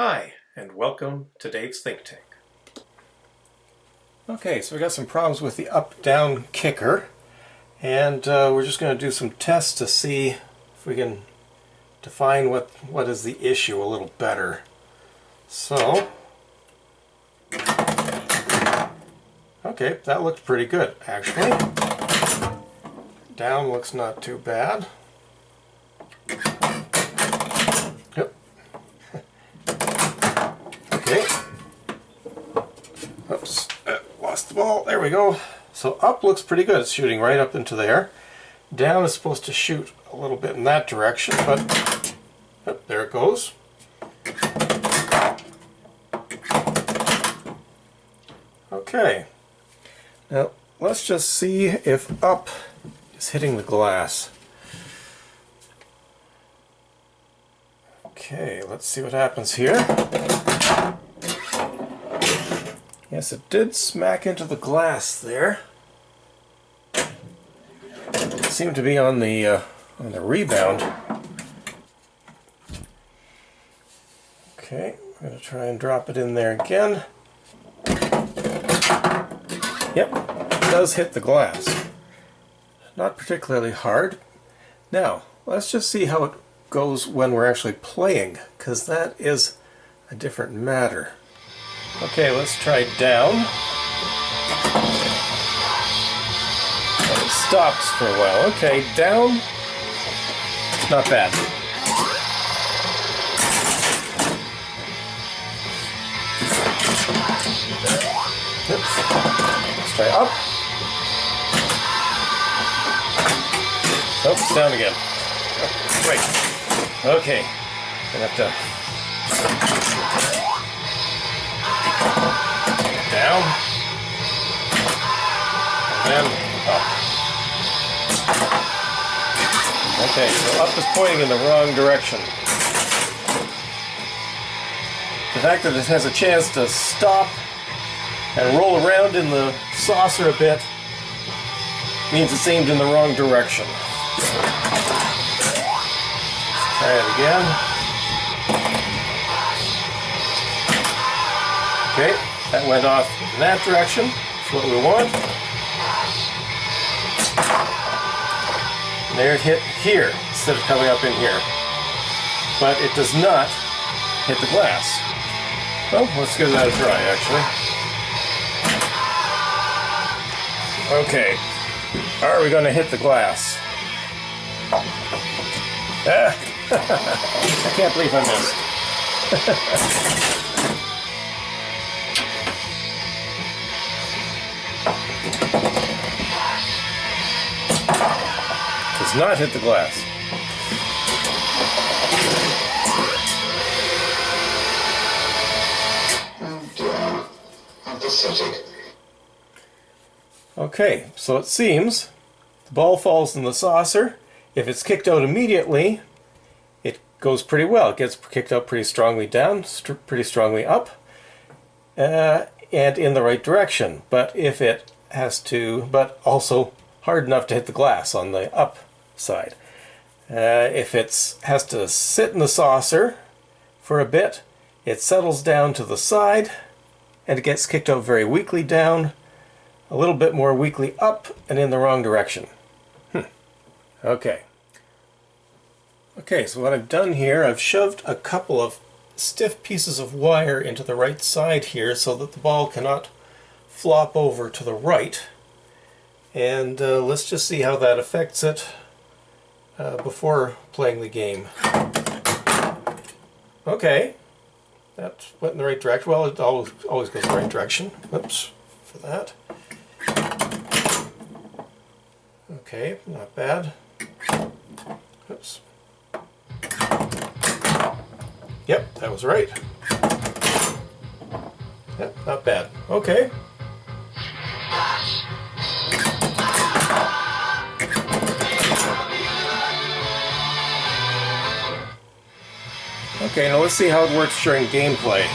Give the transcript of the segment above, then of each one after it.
Hi, and welcome to Dave's Think Tank. Okay, so we got some problems with the up-down kicker, and we're just going to do some tests to see if we can define what is the issue a little better. So, okay, that looks pretty good, actually. Down looks not too bad. Yep. Okay. Oops, lost the ball. There we go. So up looks pretty good. It's shooting right up into there. Down is supposed to shoot a little bit in that direction, but there it goes. Okay. Now let's just see if up is hitting the glass. Okay, let's see what happens here. Yes, it did smack into the glass there. It seemed to be on the rebound. Okay, I'm going to try and drop it in there again. Yep, it does hit the glass. Not particularly hard. Now, let's just see how it goes when we're actually playing, because that is a different matter. Okay, let's try down. And it stops for a while. Okay, down. Not bad. Oops. Let's try up. Oops, down again. Right. Okay. Gonna have to down and up. Okay, so up is pointing in the wrong direction. The fact that it has a chance to stop and roll around in the saucer a bit means it's aimed in the wrong direction. Try it again. Okay, that went off in that direction. That's what we want. And there it hit here instead of coming up in here. But it does not hit the glass. Well, let's give that a try, actually. Okay, are we going to hit the glass? Ah. I can't believe I missed. Does not hit the glass. Pathetic. Okay, so it seems the ball falls in the saucer. If it's kicked out immediately, it goes pretty well. It gets kicked out pretty strongly down, pretty strongly up, and in the right direction. But if it has to, but also hard enough to hit the glass on the up side. If it has to sit in the saucer for a bit, it settles down to the side, and it gets kicked out very weakly down, a little bit more weakly up, and in the wrong direction. Okay. Okay, so what I've done here, I've shoved a couple of stiff pieces of wire into the right side here so that the ball cannot flop over to the right. And let's just see how that affects it before playing the game. Okay, that went in the right direction. Well, it always goes in the right direction. Oops, for that. Okay, not bad. Oops. Yep, that was right. Yep, not bad. Okay. Okay, now let's see how it works during gameplay.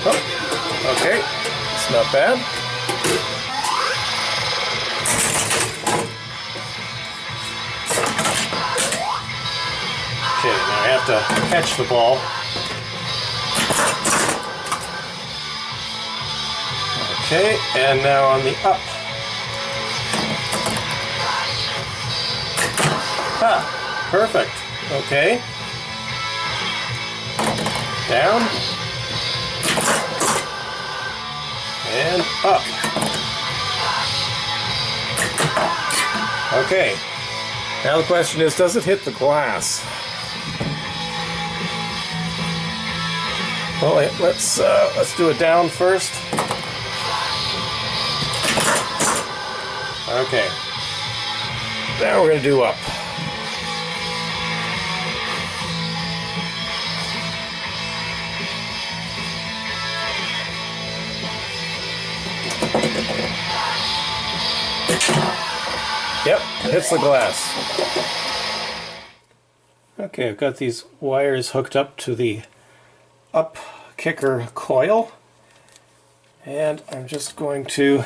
Oh, okay, it's not bad. to catch the ball. Okay, and now on the up. Ah, perfect. Okay. Down. And up. Okay. Now the question is, does it hit the glass? Well, let's do it down first. Okay. Now we're going to do up. Yep, hits the glass. Okay, I've got these wires hooked up to the up kicker coil, and I'm just going to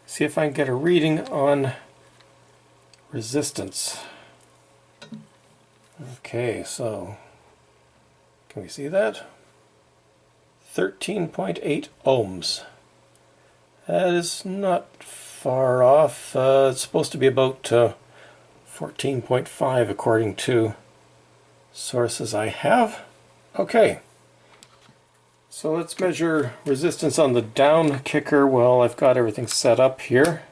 see if I can get a reading on resistance. Okay, so can we see that? 13.8 ohms. That is not far off. It's supposed to be about 14.5 according to sources I have. Okay, so let's measure resistance on the down kicker. Well, I've got everything set up here.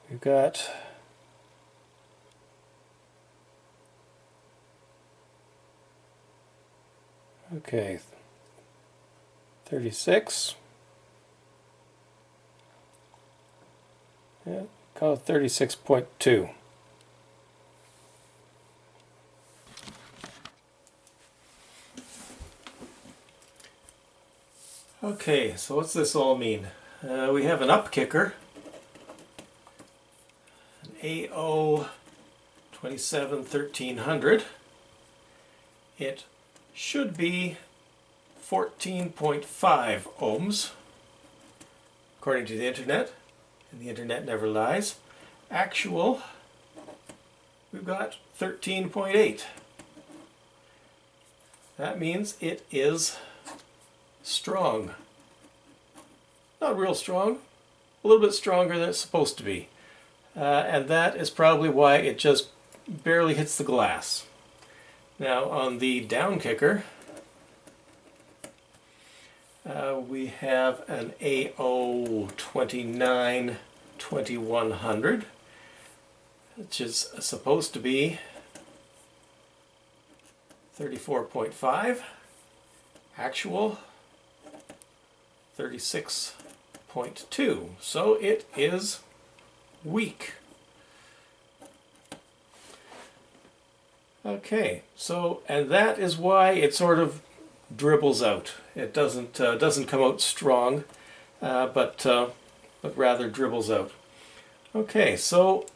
We've got okay, 36. Yeah, call it 36.2. Okay, so what's this all mean? We have an up kicker, an AO 27-1300. It should be 14.5 ohms, according to the internet, and the internet never lies. Actual, we've got 13.8. That means it is strong. Not real strong, a little bit stronger than it's supposed to be. And that is probably why it just barely hits the glass. Now on the down kicker, we have an AO 29-2100, which is supposed to be 34.5. Actual 36.2. So it is weak. Okay, so and that is why it sort of dribbles out. It doesn't come out strong, but rather dribbles out. Okay, so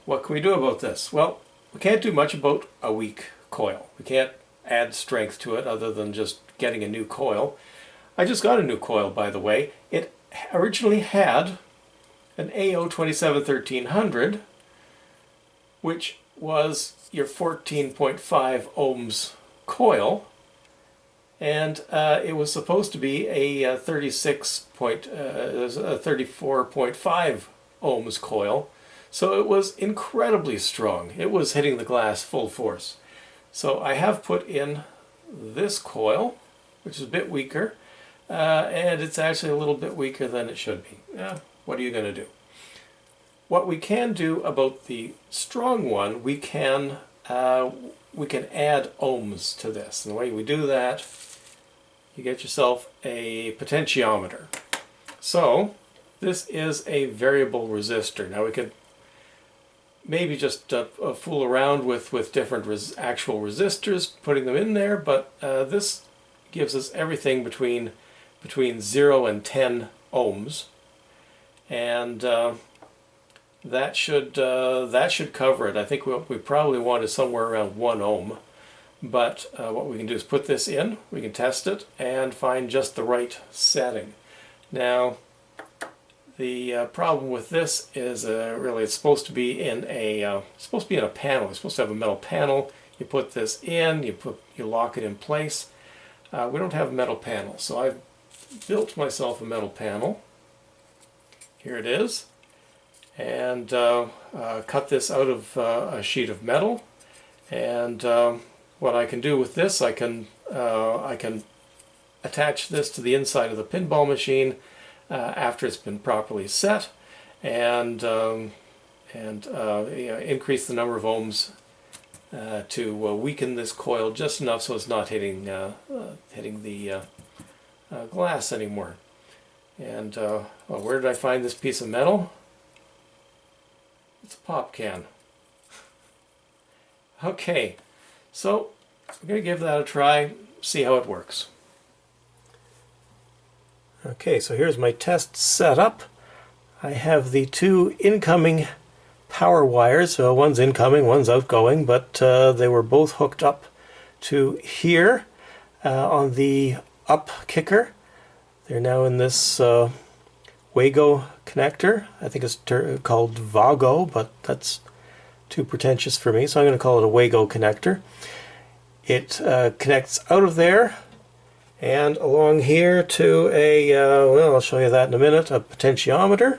what can we do about this? Well, we can't do much about a weak coil. We can't add strength to it other than just getting a new coil. I just got a new coil, by the way. It originally had an AO 27-1300, which was your 14.5 ohms coil, and it was supposed to be a 34.5 ohms coil, so it was incredibly strong. It was hitting the glass full force. So I have put in this coil, which is a bit weaker, and it's actually a little bit weaker than it should be. What are you going to do? What we can do about the strong one, we can add ohms to this. And the way we do that, you get yourself a potentiometer. So this is a variable resistor. Now we could maybe just fool around with different actual resistors, putting them in there, but this gives us everything between 0 and 10 ohms, and that should cover it. I think what we probably want is somewhere around 1 ohm, but what we can do is put this in, we can test it, and find just the right setting. Now, The problem with this is really it's supposed to be in a panel. It's supposed to have a metal panel. You put this in, you lock it in place. We don't have a metal panel, so I've built myself a metal panel. Here it is, and cut this out of a sheet of metal. And what I can do with this, I can attach this to the inside of the pinball machine after it's been properly set, and increase the number of ohms to weaken this coil just enough so it's not hitting the glass anymore. And well, where did I find this piece of metal? It's a pop can. Okay, so I'm going to give that a try, see how it works. Okay, so here's my test setup. I have the two incoming power wires. So one's incoming, one's outgoing, but they were both hooked up to here on the up kicker. They're now in this Wago connector. I think it's called Vago, but that's too pretentious for me, so I'm going to call it a Wago connector. It connects out of there and along here to a, well, I'll show you that in a minute, a potentiometer.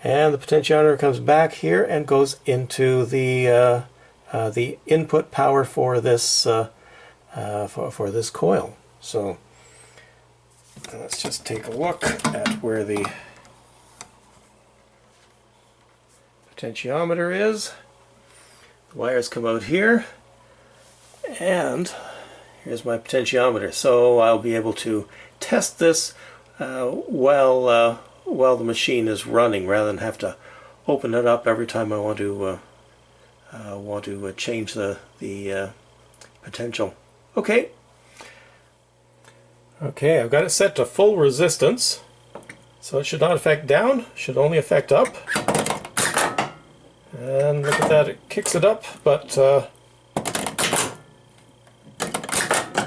And the potentiometer comes back here and goes into the input power for this for this coil. So let's just take a look at where the potentiometer is. The wires come out here, and here's my potentiometer. So I'll be able to test this while the machine is running, rather than have to open it up every time I want to change the potential. Okay. Okay, I've got it set to full resistance, so it should not affect down, should only affect up. And look at that, it kicks it up, but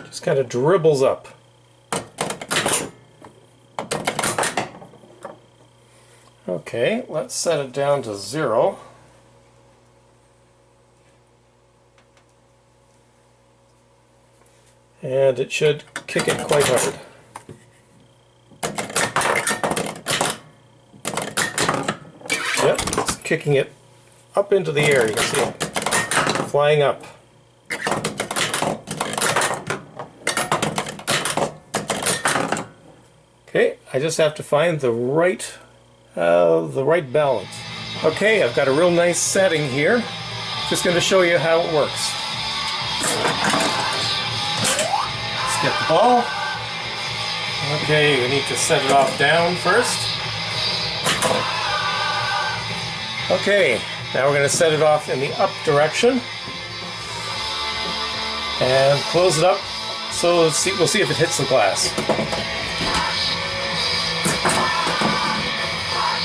just kind of dribbles up. Okay, let's set it down to 0. And it should kick it quite hard. Yep, it's kicking it up into the air. You can see it flying up. Okay, I just have to find the right balance. Okay, I've got a real nice setting here. Just going to show you how it works. Let's get the ball. Okay, we need to set it off down first. Okay, now we're going to set it off in the up direction and close it up. So we'll see if it hits the glass.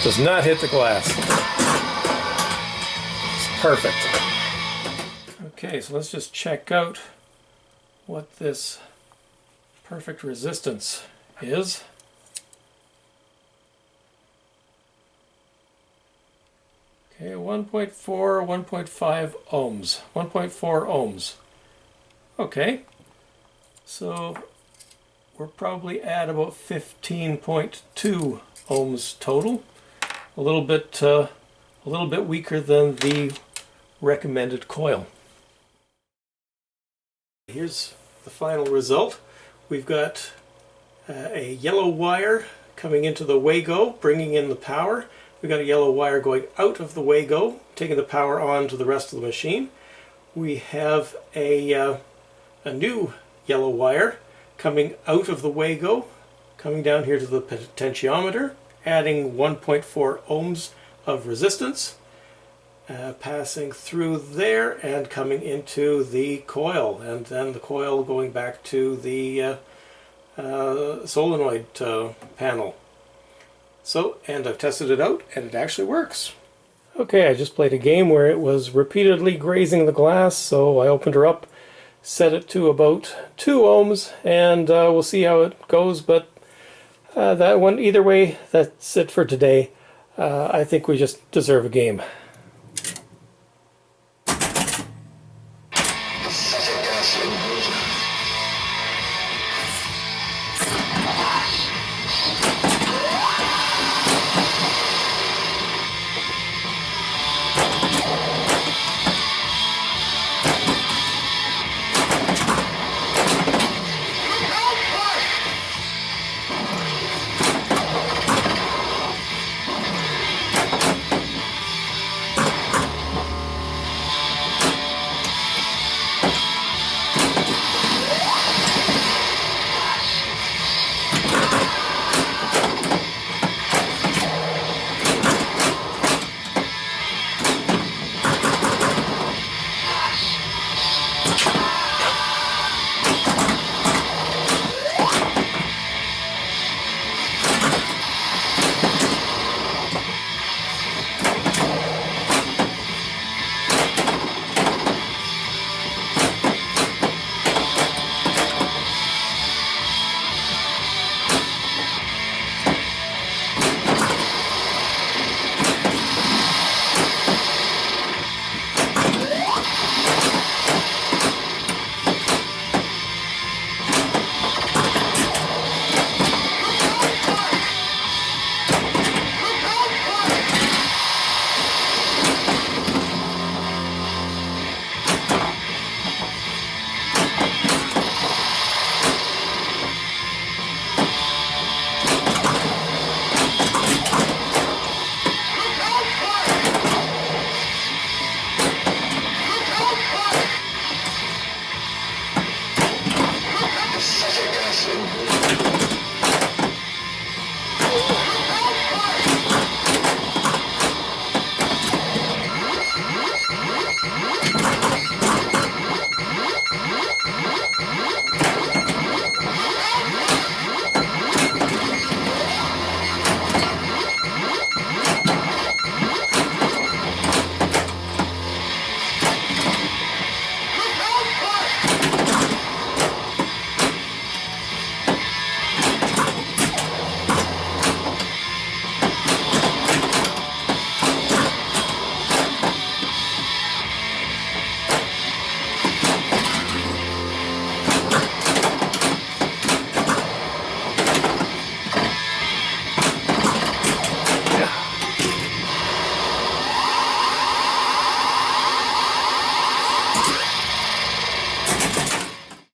Does not hit the glass. It's perfect. Okay, so let's just check out what this perfect resistance is. Okay, 1.4, 1.5 ohms. 1.4 ohms. Okay, so we're probably at about 15.2 ohms total. A little bit weaker than the recommended coil. Here's the final result. We've got a yellow wire coming into the Wago, bringing in the power. We've got a yellow wire going out of the Wago, taking the power on to the rest of the machine. We have a new yellow wire coming out of the Wago, coming down here to the potentiometer, adding 1.4 ohms of resistance, passing through there and coming into the coil, and then the coil going back to the solenoid panel. So, and I've tested it out, and it actually works. Okay, I just played a game where it was repeatedly grazing the glass, so I opened her up, set it to about 2 ohms, and we'll see how it goes, but that one, either way, that's it for today. I think we just deserve a game.